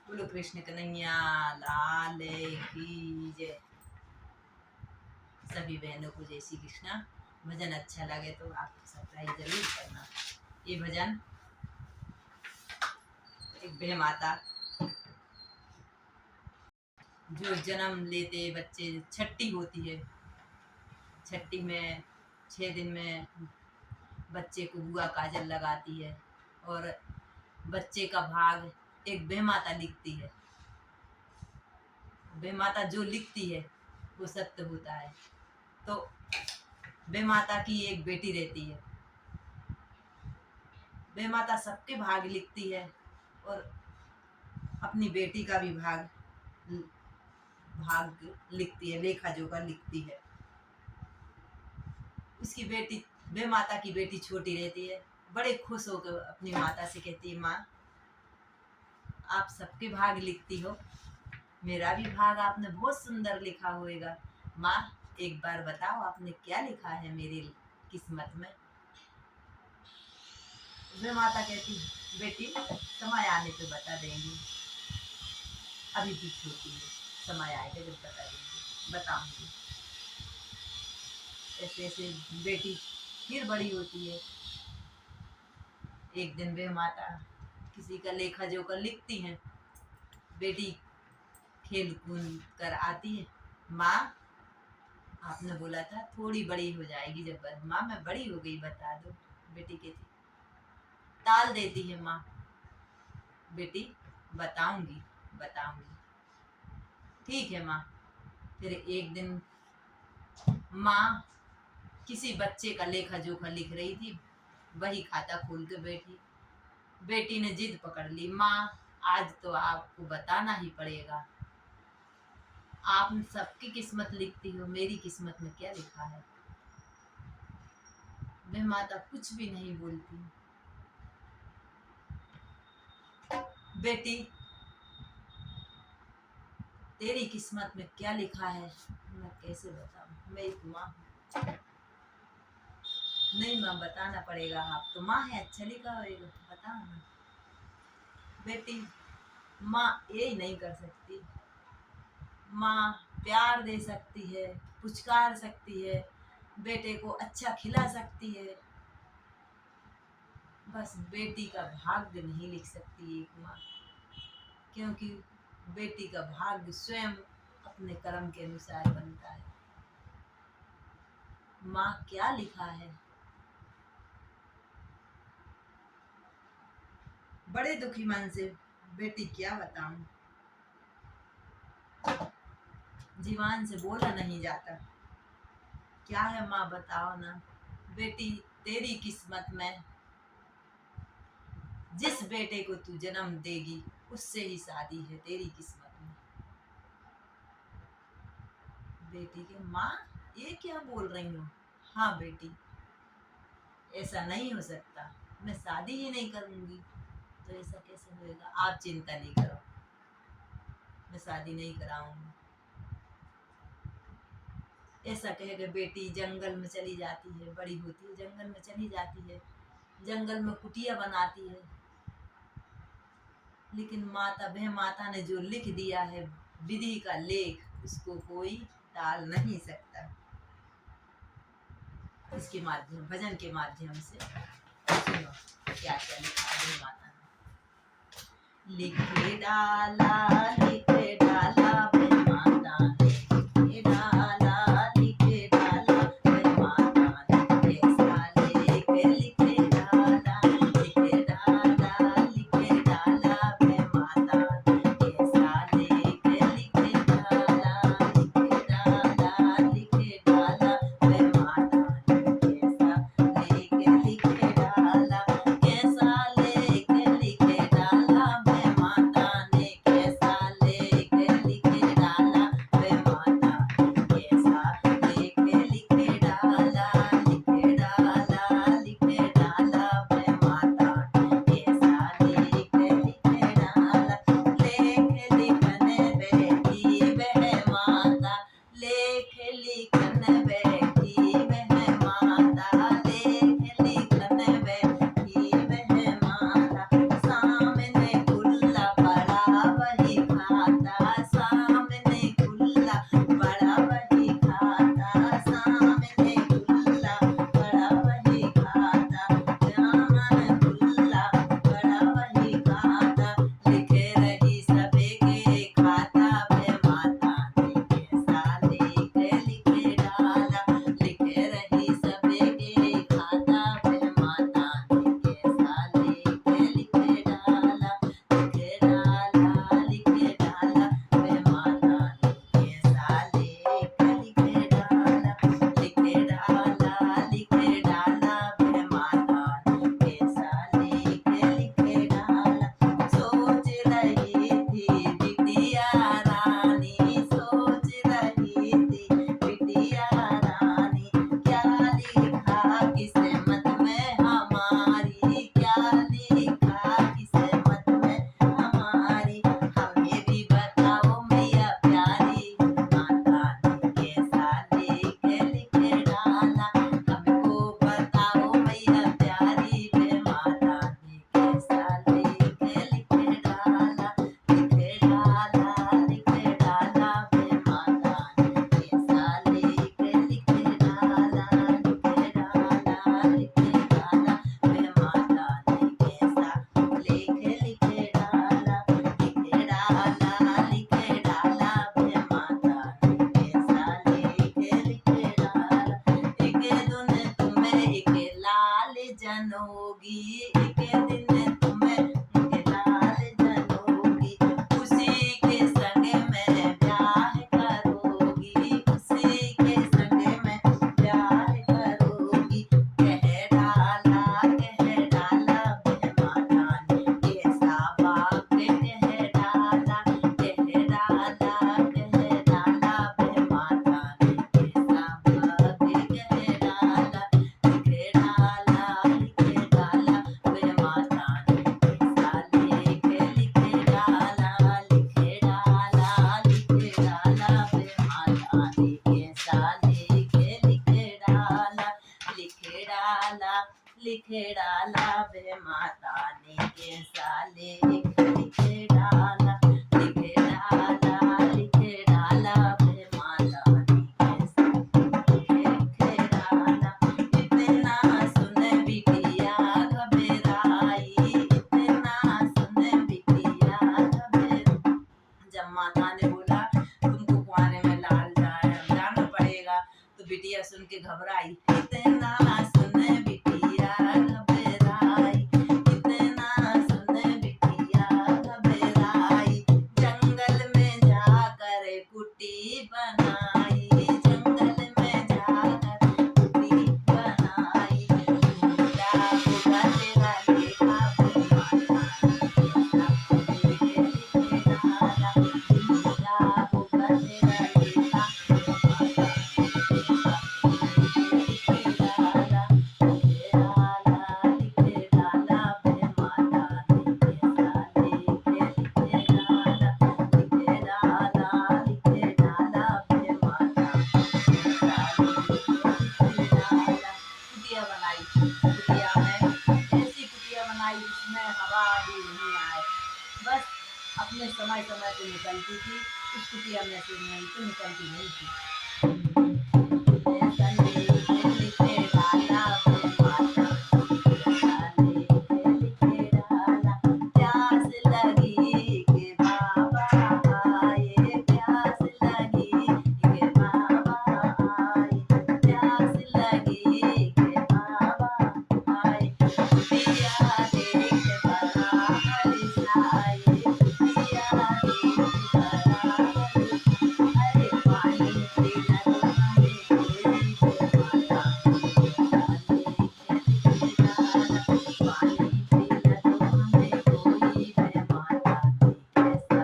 बोलो कृष्ण कन्हैया लाल की जय। सभी बहनों को जय श्री कृष्णा। भजन अच्छा लगे तो आप सब्सक्राइब जरूर करना। ये भजन एक बह माता जो जन्म लेते बच्चे छठी होती है, छठी में 6 दिन में बच्चे को बुआ काजल लगाती है और बच्चे का भाग एक बह माता लिखती है। बह माता जो लिखती है वो सत्य होता है। तो बह माता की एक बेटी रहती है। बह माता सबके भाग लिखती है और अपनी बेटी का भी भाग लिखती है, लेखा जोखा लिखती है। उसकी बेटी, बह माता की बेटी छोटी रहती है, बड़े खुश होकर अपनी माता से कहती है, माँ आप सबके भाग लिखती हो, मेरा भी भाग आपने बहुत सुंदर लिखा होएगा। माँ एक बार बताओ आपने क्या लिखा है मेरी किस्मत में। बह माता कहती, बेटी समय आने पे बता देंगी, अभी भी छोटी है, समय आएगा जब बता देंगी, बताऊंगी। ऐसे ऐसे बेटी फिर बड़ी होती है। एक दिन बह माता किसी का लेखा जोखा लिखती है। बेटी खेल कूद कर आती है, माँ आपने बोला था थोड़ी बड़ी हो जाएगी जब, माँ मैं बड़ी हो गई बता दो। बेटी कहती, टाल देती है माँ, बेटी बताऊंगी बताऊंगी। ठीक है माँ। फिर एक दिन माँ किसी बच्चे का लेखा जोखा लिख रही थी, वही खाता खोल के बैठी। बेटी ने जिद पकड़ ली, माँ आज तो आपको बताना ही पड़ेगा, आप सबकी किस्मत लिखती हो, मेरी किस्मत में क्या लिखा है। वह माता कुछ भी नहीं बोलती। बेटी तेरी किस्मत में क्या लिखा है मैं कैसे बताऊं, मैं एक माँ हूँ। नहीं माँ बताना पड़ेगा, आप तो माँ है, अच्छा लिखा होगा, बताओ ना। बेटी माँ यही नहीं कर सकती, माँ प्यार दे सकती है, पुचकार सकती है, बेटे को अच्छा खिला सकती है, बस बेटी का भाग्य नहीं लिख सकती एक माँ, क्योंकि बेटी का भाग्य स्वयं अपने कर्म के अनुसार बनता है। माँ क्या लिखा है, बड़े दुखी मन से बेटी क्या बताऊं, जीवान से बोला नहीं जाता। क्या है माँ बताओ ना। बेटी तेरी किस्मत में जिस बेटे को तू जन्म देगी उससे ही शादी है तेरी किस्मत में। बेटी के माँ ये क्या बोल रही हो। हाँ बेटी ऐसा नहीं हो सकता, मैं शादी ही नहीं करूंगी। तो ऐसा कैसे होएगा, आप चिंता नहीं करो, मैं शादी नहीं कराऊंगी। ऐसा कहकर बेटी जंगल में चली जाती है, बड़ी होती है जंगल में चली जाती है, जंगल में कुटिया बनाती है। लेकिन माता, वह माता ने जो लिख दिया है विधि का लेख, उसको कोई टाल नहीं सकता। इसके माध्यम, भजन के माध्यम से सुनो क्या क्या लिखा है माता ने। लिखे डाला लिखे डाला वह माता ने, लिखे डाला लिखे डाला वह माता ने, कैसा लेख लिखे डाला, लिखे डाला लिखे डाला वह माता ने, कैसा लेख लिखे डाला, लिखे डाला लिखे डाला वह माता ने, कैसा लेख लिखे डाला, कैसा लेख लिखे डाला वह माता ने, कैसा लेख लिखे लिखे डाला बे माता ने कैसा लिखे डाला लिखे डाला लिखे डाला बे माता ने कैसा लिखे डाला इतना सुन बिटिया घबराई इतना सुन बिटिया घबराई। जब माता ने बोला तुमको कुआरे में जाना पड़ेगा तो बिटिया सुन के घबराई इतना सुन बिटिया घबराई इतना सुन बिटिया घबराई जंगल में जाकर कुटी बनाई जंगल में जाकर कुटी बनाई झूठा होगा तेरा लेखा माता कुटिया बनाई कुटिया में ऐसी कुटिया बनाई जिसमें हवा भी नहीं आए बस अपने समय समय पे निकलती थी उस कुटिया में से नहीं तो निकलती नहीं थी। लिखे डाला बे माता लिखे डाला प्यास लगी के बाबा आए प्यास लगी के बाबा आए प्यास लगी के बाबा आए कुटिया देख बड़ा हर्षाए कुटिया देख बड़ा अरे पानी पीला तो हमें कोई बेमाता पानी पीला तो हमें कोई बेमाता कैसा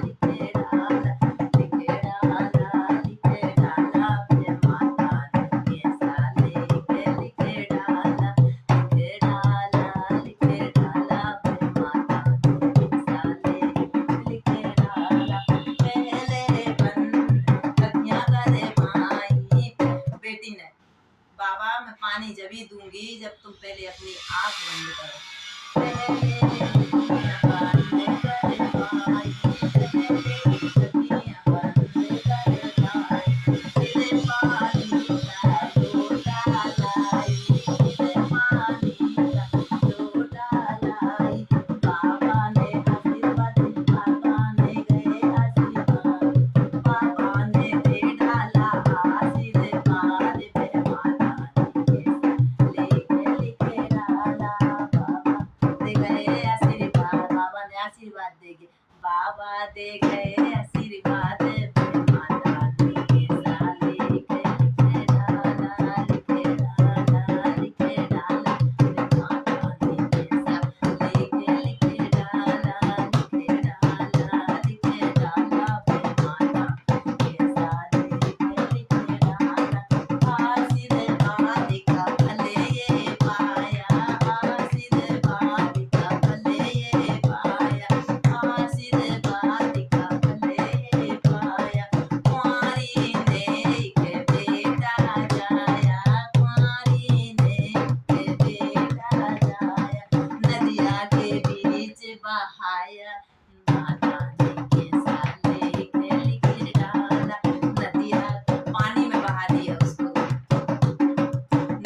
लिखे डाला लिखे डाला लिखे डाला बे माता कैसा लिखे डाला लिखे डाला लिखे डाला बे माता कैसा लिखे डाला पहले बन कन्या करे माई बेटी ने बाबा मैं पानी जब ही दूंगी जब तुम पहले अपनी आंख बंद करो पहले बंद कर माई पहले कन्या बंद कर माई फिर पानी का लोटा लाई फिर पानी का लोटा लाई बाबा ने आशीर्वाद बाबा ने गए आशीर्वाद बाबा ने दे डाला आशीर्वाद बे माता ने कैसा लिखे डाला बाबा दे गए आशीर्वाद बाबा ने आशीर्वाद देंगे बाबा दे गए आशीर्वाद बे माता ने कैसा लिखे डाला लिखे डाला लिखे डाला बे माता ने कैसा लिखे डाला लिखे डाला लिखे डाला बे माता कैसा लिखे डाला आशीर्वाद का भले ये पाया आशीर्वाद का भले ये पाया आशीर्वाद का भले ये पाया कुंवारी ने के बेटा जाया कुंवारी ने के बेटा जाया नदिया के बीच बहाया माता ने कैसा लिखे डाला नदिया पानी में बहा दिया उसको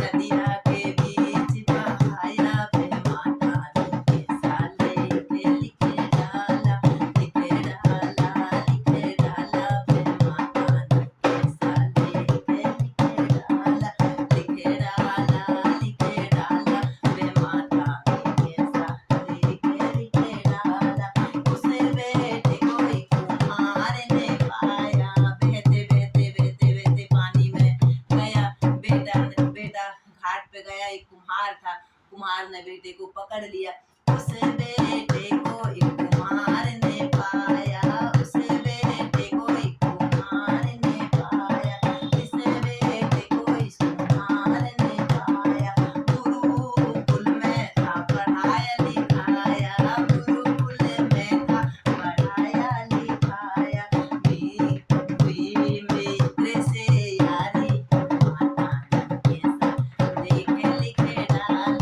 नदिया के बीच बहाया बे माता ने कैसा लिखे डाला लिखे डाला लिखे डाला बे माता ने कैसा लिखे डाला लिखे डाला लिखे डाला बे माता ने कैसा लिखे डाला उसे बेटे को एक कुम्हार ने पाया बहते बहते बहते बहते पानी में गया बेटा घाट पे गया एक कुम्हार था कुम्हार ने बेटे को पकड़ लिया उस बेटे को एक कुम्हार ने पाया उस बेटे को एक कुम्हार ने पाया इस बेटे को इस कुम्हार ने पाया गुरुकुल में था पढ़ाया लिखाया गुरुकुल में था पढ़ाया लिखाया मित्र से यारी माता ने कैसा लिखे डाला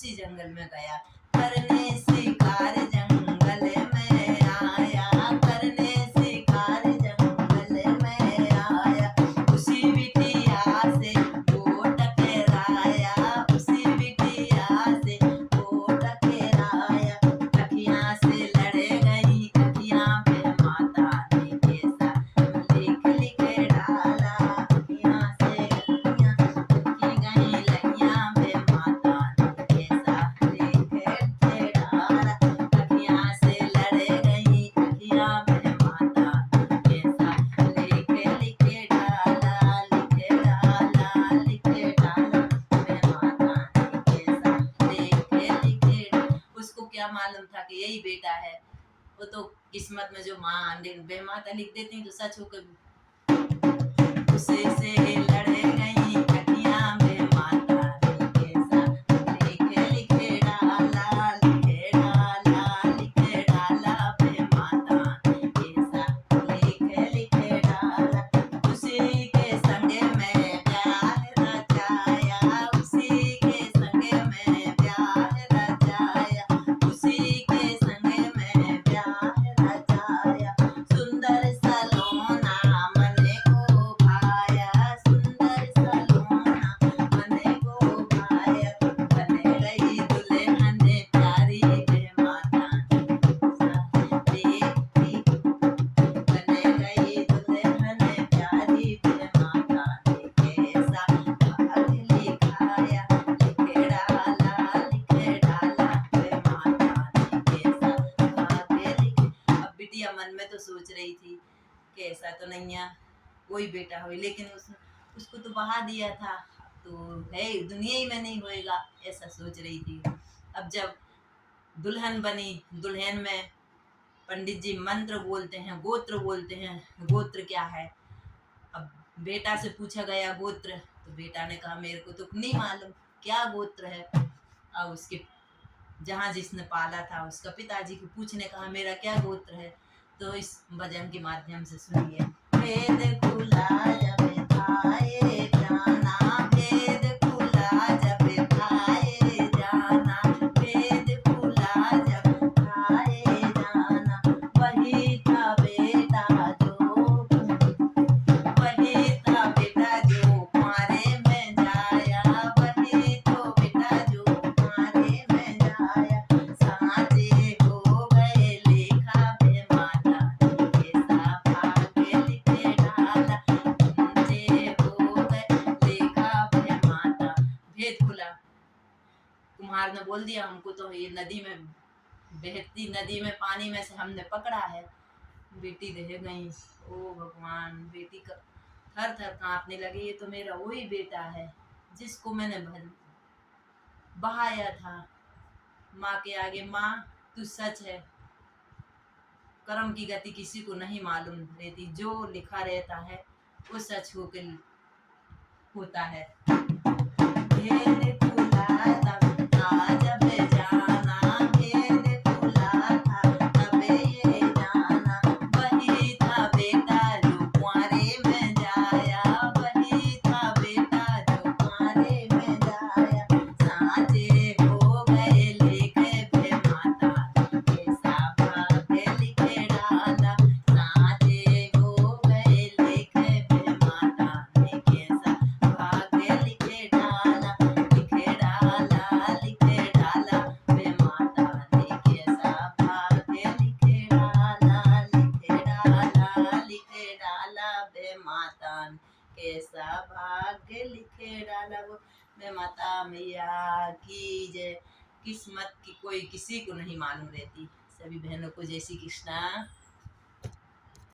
उसी जंगल में गया करने शिकार, जंगल में आया करने शिकार, जंगल में आया। उसी बिटिया से वो टकराया, उसी बिटिया से वो टकराया। अखियाँ से लड़ गई, अखियाँ पे माता ने कैसा लिख लिख डाला। अखियाँ से अखियाँ लिखी गई, लगियाँ पे माता ने कैसा लिख के डाला। अखियाँ से लड़ गई, अखियाँ पे माता ने कैसा लिख लिख डाला, लिख डाला, लिख डाला। वे माता ने कैसा लिख लिख डाला। उसको क्या मालूम था कि यही बेटा है। वो तो किस्मत में जो माँ बेमाता लिख देती तो सच होकर उसे से लड़ गई, अखियाँ में माता ने कैसा लिख लिख डाला, लिख डाला, लिख डाला। बे माता ने कैसा लिख लिख डाला। उसी के संग में प्यार रचाया, उसी के संग में प्यार रचाया, उसी के संग में प्यार रचाया। सुंदर सलोना मन को भाया, सुंदर सलोना मन को भाया। बन गई दुल्हन प्यारी, बे माता ने कैसा देखी। बन गई दुल्हन प्यारी, बे माता ने कैसा भाग लिखाया। लिख डाला, लिख डाला, बे माता ने कैसा भाग लिख। अब बिटिया मन में तो सोच रही थी कि ऐसा तो नहीं है कोई बेटा हो, लेकिन उसको तो बहा दिया था तो है दुनिया ही में नहीं होएगा, ऐसा सोच रही थी। अब जब दुल्हन बनी, दुल्हन में पंडित जी मंत्र बोलते हैं, गोत्र बोलते हैं। गोत्र क्या है? अब बेटा से पूछा गया गोत्र, तो बेटा ने कहा मेरे को तो नहीं मालूम क्या गोत्र है। अब उसके जहाँ जिसने पाला था उसका पिताजी को पूछने कहा मेरा क्या गोत्र है। तो इस भजन के माध्यम से सुनिए। वेद खुला जब थाए जाना, वेद खुला जब थाए जाना, वेद खुला जब थाए जाना। वही था बेटा जो, वही था बेटा जो कुआरे में जाया, वही तो बेटा जो कुआरे में जाया। साँचे हो गए लेखा, बे माता ने कैसा भाग लिख डाला। साँचे हो गए लेखा, बे माता। भेद खुला। कुम्हार ने बोल दिया हमको तो ये नदी में बहती, नदी में पानी में से हमने पकड़ा है। बेटी रह गई। ओ भगवान, बेटी का थर थर कांपने लगी। ये तो मेरा वही बेटा है जिसको मैंने बहाया था माँ के आगे। माँ तू सच है। कर्म की गति किसी को नहीं मालूम रहती, जो लिखा रहता है वो सच होकर होता है। भेद खुला तब था जब जाना, भेद खुला था तब ये जाना। वही था बेटा जो कुआरे में जाया, वही था बेटा जो कुआरे में जाया। साँचे हो गए लेखे, बे माता ने कैसा भाग लिख डाला। साँचे हो गए लेखे, बे माता ने कैसा भाग लिख डाला। लिख डाला, लिख डाला, बे माता ने कैसा भाग लिख डाला। लिख डाला, लिख डाला, बे माता ने कैसा भाग लिख डाला। वो बे माता मैया की जय। किस्मत की कोई किसी को नहीं मालूम रहती। सभी बहनों को जय श्री कृष्णा।